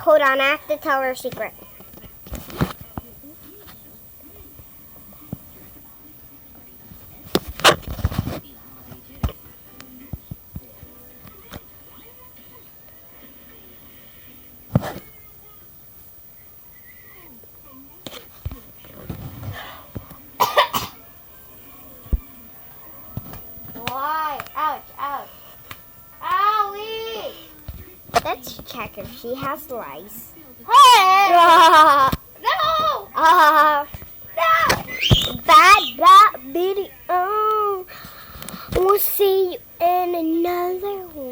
Hold on, I have to tell her a secret. Why? Ouch, ouch. Owie! Let's check if she has lice. Hey! Ah, No! No! bad video. We'll see you in another one.